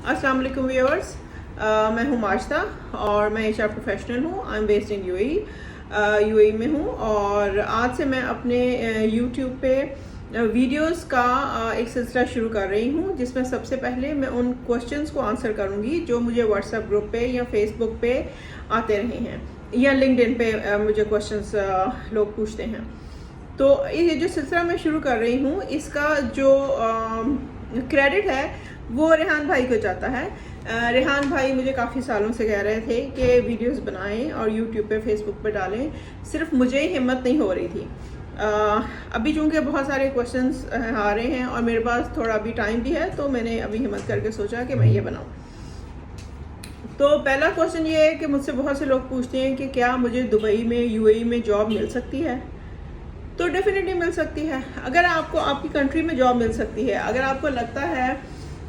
अस्सलाम वालेकुम व्यूअर्स, मैं हूँ माजदा और मैं एचआर प्रोफेशनल हूँ। I am based in UAE में हूँ और आज से मैं अपने यूट्यूब पे वीडियोस का एक सिलसिला शुरू कर रही हूँ, जिसमें सबसे पहले मैं उन क्वेश्चंस को आंसर करूँगी जो मुझे व्हाट्सएप ग्रुप पे या फेसबुक पे आते रहे हैं या लिंक्डइन पे मुझे क्वेश्चंस लोग पूछते हैं। तो ये जो सिलसिला मैं शुरू कर रही हूँ, इसका जो क्रेडिट है वो रेहान भाई को जाता है। रेहान भाई मुझे काफ़ी सालों से कह रहे थे कि वीडियोस बनाएं और यूट्यूब पे फेसबुक पे डालें, सिर्फ मुझे ही हिम्मत नहीं हो रही थी। अभी चूँकि बहुत सारे क्वेश्चंस आ रहे हैं और मेरे पास थोड़ा अभी टाइम भी है, तो मैंने अभी हिम्मत करके सोचा कि मैं ये बनाऊँ। तो पहला क्वेश्चन ये है कि मुझसे बहुत से लोग पूछते हैं कि क्या मुझे दुबई में यूएई में जॉब मिल सकती है। तो डेफिनेटली मिल सकती है। अगर आपको आपकी कंट्री में जॉब मिल सकती है, अगर आपको लगता है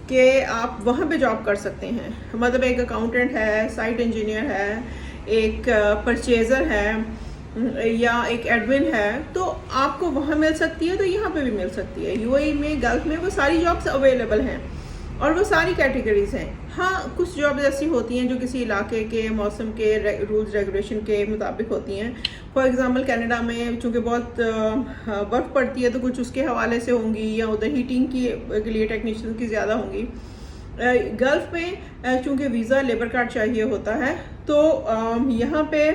कि आप वहाँ पे जॉब कर सकते हैं, मतलब एक अकाउंटेंट है, साइट इंजीनियर है, एक परचेज़र है या एक एडमिन है, तो आपको वहाँ मिल सकती है, तो यहाँ पे भी मिल सकती है। यूएई में, गल्फ में वो सारी जॉब्स अवेलेबल हैं और वो सारी कैटेगरीज हैं। हाँ, कुछ जॉब ऐसी होती हैं जो किसी इलाके के मौसम के रूल्स रेगुलेशन के मुताबिक होती हैं। फॉर एग्जांपल कनाडा में चूँकि बहुत बर्फ़ पड़ती है, तो कुछ उसके हवाले से होंगी, या उधर हीटिंग के लिए टेक्नीशियन की ज़्यादा होंगी। गल्फ़ में चूँकि वीज़ा लेबर कार्ड चाहिए होता है, तो यहाँ पे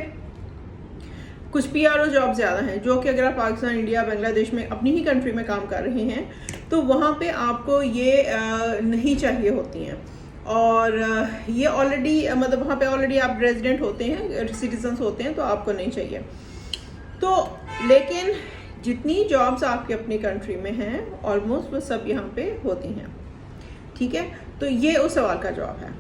कुछ पीआरओ जॉब ज़्यादा हैं, जो कि अगर आप पाकिस्तान, इंडिया, बांग्लादेश में अपनी ही कंट्री में काम कर रहे हैं, तो वहाँ पे आपको ये नहीं चाहिए होती हैं। और ये ऑलरेडी मतलब वहाँ पे ऑलरेडी आप रेजिडेंट होते हैं, सिटीजन्स होते हैं, तो आपको नहीं चाहिए। तो लेकिन जितनी जॉब्स आपके अपनी कंट्री में हैं, ऑलमोस्ट वो सब यहाँ पे होती हैं। ठीक है, तो ये उस सवाल का जवाब है।